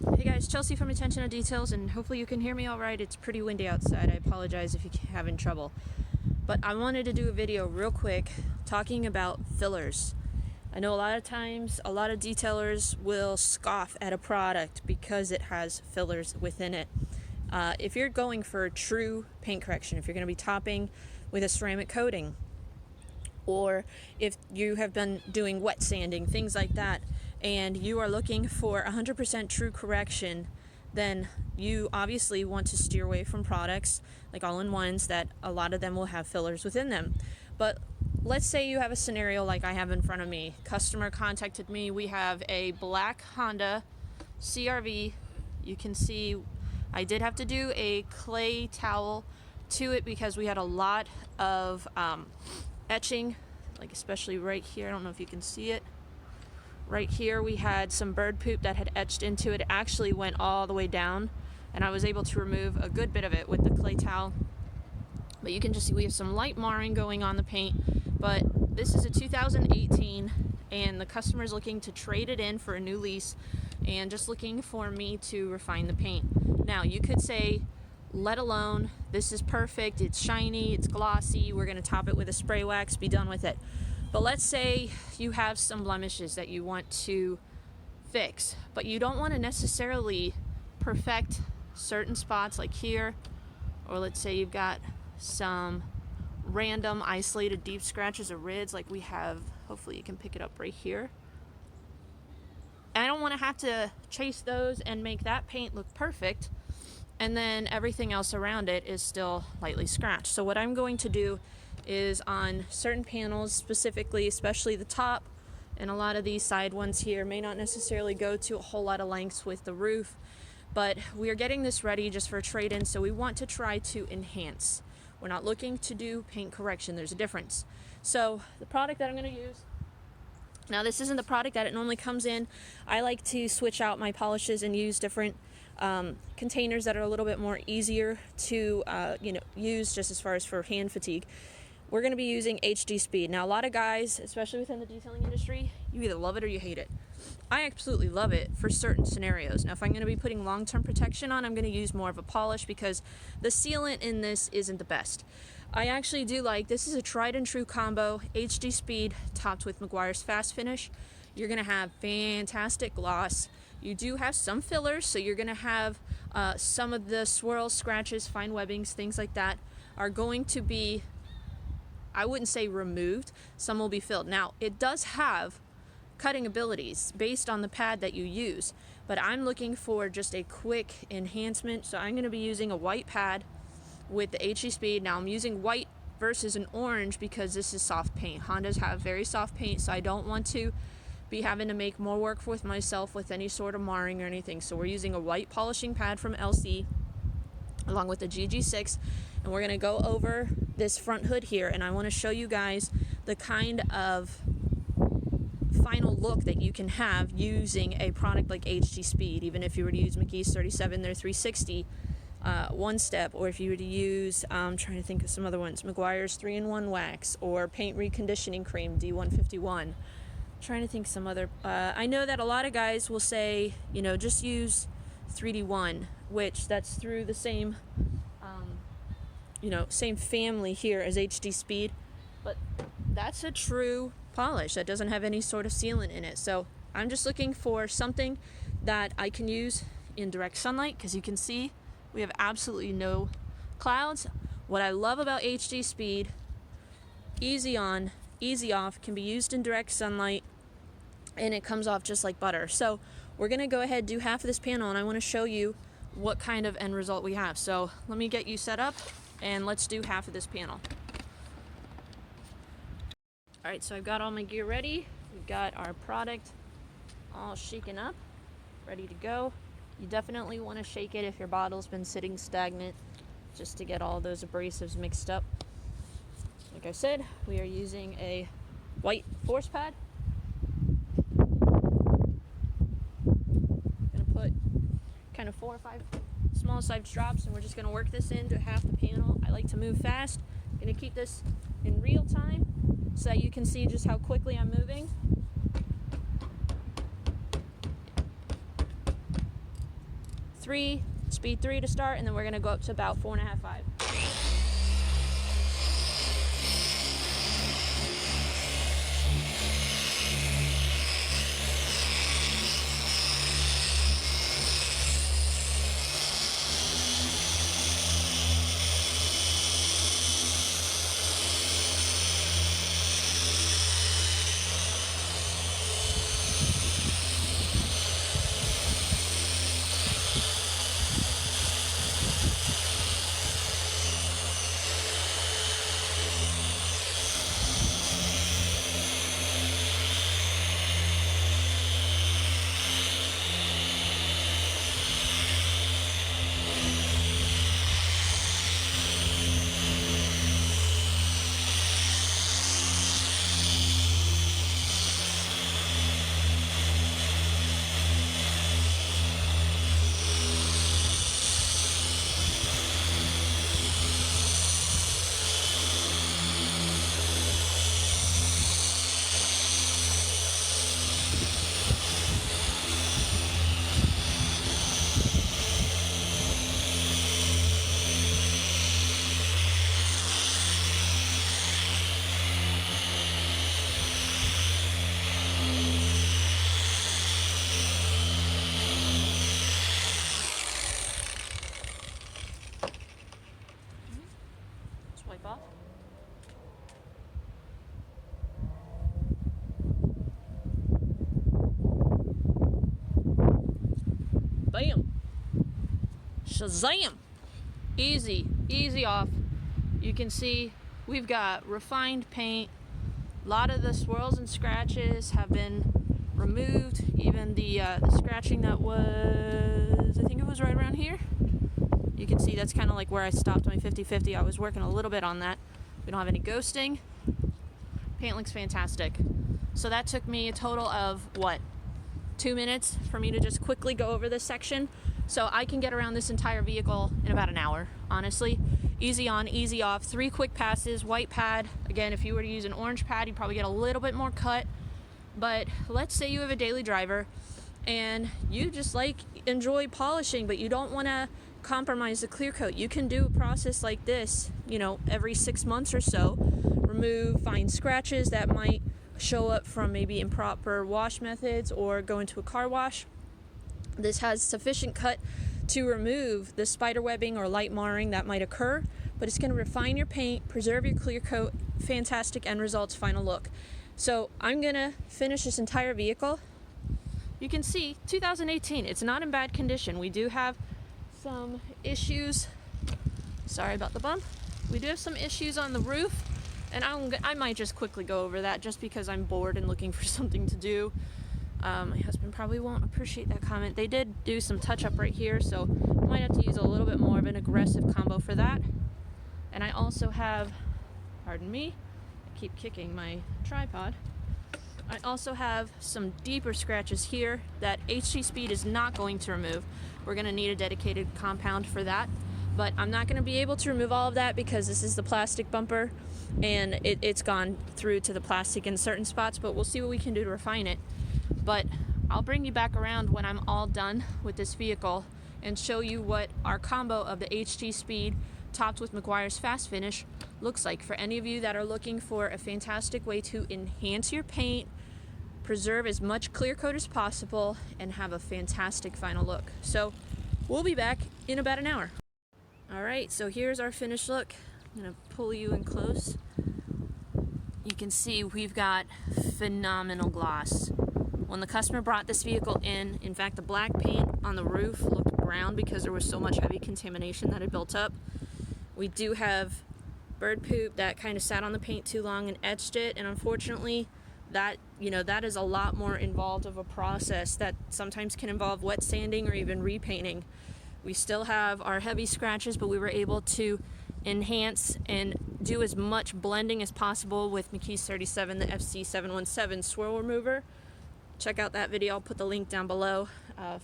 Hey guys, Chelsea from Attention to Details, and hopefully you can hear me alright. It's pretty windy outside. I apologize if you're having trouble. But I wanted to do a video real quick talking about fillers. I know a lot of times a lot of detailers will scoff at a product because it has fillers within it. If you're going for true paint correction, if you're going to be topping with a ceramic coating, or if you have been doing wet sanding, things like that, and you are looking for 100% true correction, then you obviously want to steer away from products like all-in-ones that a lot of them will have fillers within them. But let's say you have a scenario like I have in front of me. Customer contacted me. We have a black Honda CRV. You can see I did have to do a clay towel to it because we had a lot of etching, like especially right here. I don't know if you can see it. Right here we had some bird poop that had etched into it. It actually went all the way down, and I was able to remove a good bit of it with the clay towel. But you can just see we have some light marring going on the paint. But this is a 2018, and the customer is looking to trade it in for a new lease and just looking for me to refine the paint. Now you could say, let alone, this is perfect, it's shiny, it's glossy, we're going to top it with a spray wax, be done with it. But let's say you have some blemishes that you want to fix, but you don't want to necessarily perfect certain spots like here, or let's say you've got some random isolated deep scratches or rids like we have. Hopefully you can pick it up right here. And I don't want to have to chase those and make that paint look perfect, and then everything else around it is still lightly scratched. So what I'm going to do is on certain panels specifically, especially the top, and a lot of these side ones here may not necessarily go to a whole lot of lengths with the roof, but we are getting this ready just for a trade-in, so we want to try to enhance. We're not looking to do paint correction. There's a difference. So the product that I'm going to use, now this isn't the product that it normally comes in. I like to switch out my polishes and use different containers that are a little bit more easier to use, just as far as for hand fatigue. We're going to be using HD Speed. Now a lot of guys, especially within the detailing industry, you either love it or you hate it. I absolutely love it for certain scenarios. Now if I'm going to be putting long-term protection on, I'm going to use more of a polish because the sealant in this isn't the best. I actually do like, this is a tried and true combo, HD Speed topped with Meguiar's Fast Finish. You're going to have fantastic gloss. You do have some fillers, so you're going to have some of the swirls, scratches, fine webbings, things like that are going to be, I wouldn't say removed, some will be filled. Now, it does have cutting abilities based on the pad that you use, but I'm looking for just a quick enhancement, so I'm going to be using a white pad with the HD Speed. Now, I'm using white versus an orange because this is soft paint. Hondas have very soft paint, so I don't want to be having to make more work with myself with any sort of marring or anything. So we're using a white polishing pad from LC along with the GG6, and we're going to go over this front hood here, and I want to show you guys the kind of final look that you can have using a product like HD Speed. Even if you were to use McGee's 37, their 360 one step, or if you were to use, I'm trying to think of some other ones, Meguiar's 3-in-1 wax, or paint reconditioning cream D151. Trying to think some other, I know that a lot of guys will say, just use 3D1, which that's through the same same family here as HD Speed, but that's a true polish that doesn't have any sort of sealant in it. So I'm just looking for something that I can use in direct sunlight, because you can see we have absolutely no clouds. What I love about HD Speed, easy on, easy off, can be used in direct sunlight, and it comes off just like butter. So we're going to go ahead and do half of this panel, and I want to show you what kind of end result we have. So let me get you set up, and let's do half of this panel. Alright, so I've got all my gear ready. We've got our product all shaken up, ready to go. You definitely want to shake it if your bottle's been sitting stagnant, just to get all those abrasives mixed up. Like I said, we are using a white force pad. Gonna put kind of 4 or 5 small sized drops, and we're just gonna work this into half the panel. I like to move fast. Gonna keep this in real time so that you can see just how quickly I'm moving. 3, speed 3 to start, and then we're going to go up to about 4.5, 5. Swipe off. Bam! Shazam! Easy, easy off. You can see we've got refined paint. A lot of the swirls and scratches have been removed. Even the scratching that was, I think it was right around here. You can see that's kind of like where I stopped my 50-50. I was working a little bit on that. We don't have any ghosting. Paint looks fantastic. So that took me a total of, what, 2 minutes for me to just quickly go over this section. So I can get around this entire vehicle in about an hour, honestly. Easy on, easy off, 3 quick passes, white pad. Again, if you were to use an orange pad, you'd probably get a little bit more cut. But let's say you have a daily driver and you just enjoy polishing, but you don't want to compromise the clear coat. You can do a process like this, you know, every 6 months or so. Remove fine scratches that might show up from maybe improper wash methods or go into a car wash. This has sufficient cut to remove the spider webbing or light marring that might occur, but it's going to refine your paint, preserve your clear coat. Fantastic end results, final look. So I'm going to finish this entire vehicle. You can see 2018, it's not in bad condition. We do have some issues. Sorry about the bump. We do have some issues on the roof, and I might just quickly go over that just because I'm bored and looking for something to do. My husband probably won't appreciate that comment. They did do some touch-up right here, so I might have to use a little bit more of an aggressive combo for that. And I also have, pardon me, I keep kicking my tripod. I also have some deeper scratches here that HG Speed is not going to remove. We're going to need a dedicated compound for that. But I'm not going to be able to remove all of that because this is the plastic bumper and it's gone through to the plastic in certain spots, but we'll see what we can do to refine it. But I'll bring you back around when I'm all done with this vehicle and show you what our combo of the HG Speed topped with Meguiar's Fast Finish looks like for any of you that are looking for a fantastic way to enhance your paint, preserve as much clear coat as possible, and have a fantastic final look. So we'll be back in about an hour. Alright, so here's our finished look. I'm going to pull you in close. You can see we've got phenomenal gloss. When the customer brought this vehicle in fact, the black paint on the roof looked brown because there was so much heavy contamination that had built up. We do have bird poop that kind of sat on the paint too long and etched it, and unfortunately that is a lot more involved of a process that sometimes can involve wet sanding or even repainting. We still have our heavy scratches, but we were able to enhance and do as much blending as possible with Meguiar's 37, the FC717 swirl remover. Check out that video. I'll put the link down below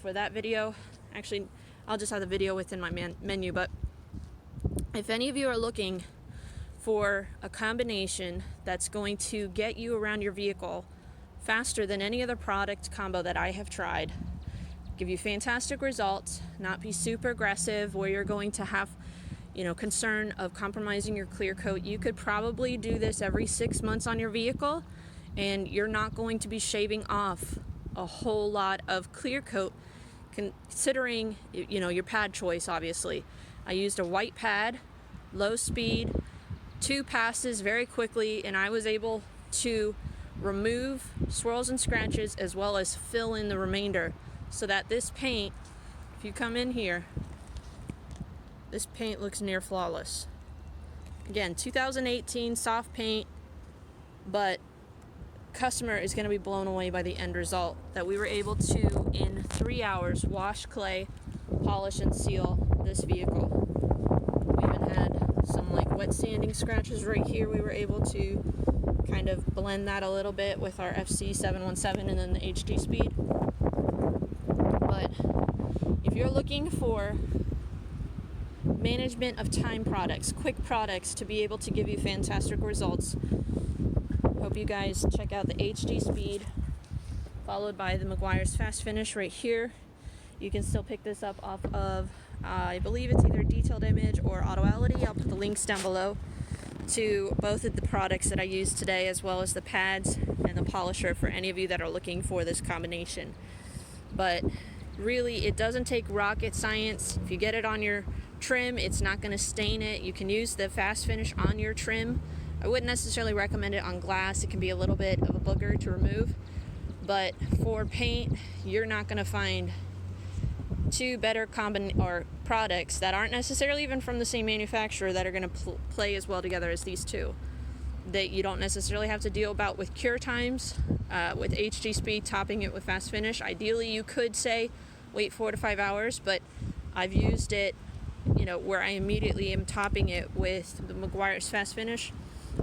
for that video. Actually, I'll just have the video within my menu, but if any of you are looking for a combination that's going to get you around your vehicle faster than any other product combo that I have tried, give you fantastic results, not be super aggressive where you're going to have, concern of compromising your clear coat. You could probably do this every 6 months on your vehicle, and you're not going to be shaving off a whole lot of clear coat, considering, your pad choice, obviously. I used a white pad, low speed, 2 passes very quickly, and I was able to remove swirls and scratches as well as fill in the remainder, so that this paint, if you come in here, this paint looks near flawless. Again, 2018 soft paint, but customer is going to be blown away by the end result that we were able to, in 3 hours, wash, clay, polish, and seal this vehicle. We even had some wet sanding scratches right here. We were able to kind of blend that a little bit with our FC 717 and then the HD Speed. But if you're looking for management of time products, quick products to be able to give you fantastic results, hope you guys check out the HD Speed, followed by the Meguiars Fast Finish right here. You can still pick this up off of, I believe it's either Detailed Image or Autoality. I'll put the links down below to both of the products that I used today, as well as the pads and the polisher for any of you that are looking for this combination. But really, it doesn't take rocket science. If you get it on your trim, it's not going to stain it. You can use the Fast Finish on your trim. I wouldn't necessarily recommend it on glass. It can be a little bit of a booger to remove. But for paint, you're not going to find 2 better products that aren't necessarily even from the same manufacturer that are going to play as well together as these 2. That you don't necessarily have to deal about with cure times. With HD Speed, topping it with Fast Finish, ideally you could say wait 4 to 5 hours, but I've used it, where I immediately am topping it with the Meguiars Fast Finish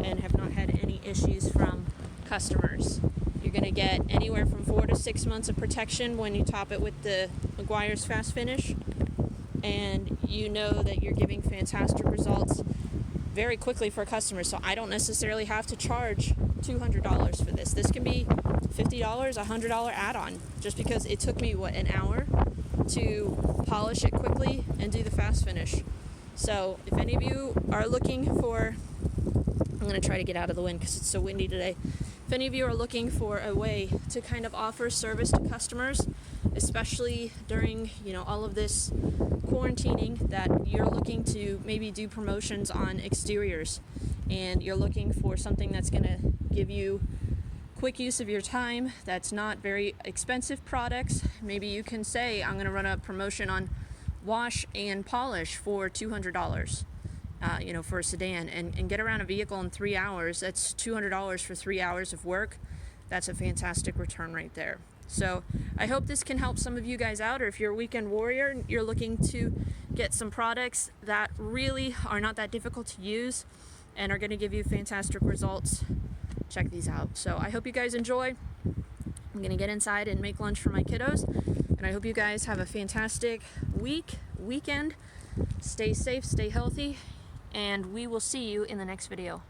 and have not had any issues from customers. You're going to get anywhere from 4 to 6 months of protection when you top it with the Meguiars Fast Finish, and you know that you're giving fantastic results very quickly for customers. So I don't necessarily have to charge $200 for this. This can be $50, $100 add-on, just because it took me an hour to polish it quickly and do the Fast Finish. So if any of you are looking for, I'm going to try to get out of the wind because it's so windy today. If any of you are looking for a way to kind of offer service to customers, especially during, all of this quarantining, that you're looking to maybe do promotions on exteriors, and you're looking for something that's going to give you quick use of your time, that's not very expensive products, maybe you can say, I'm going to run a promotion on wash and polish for $200. For a sedan, and get around a vehicle in 3 hours. That's $200 for 3 hours of work. That's a fantastic return right there. So I hope this can help some of you guys out, or if you're a weekend warrior and you're looking to get some products that really are not that difficult to use and are going to give you fantastic results, check these out. So I hope you guys enjoy. I'm going to get inside and make lunch for my kiddos, and I hope you guys have a fantastic weekend. Stay safe, stay healthy, and we will see you in the next video.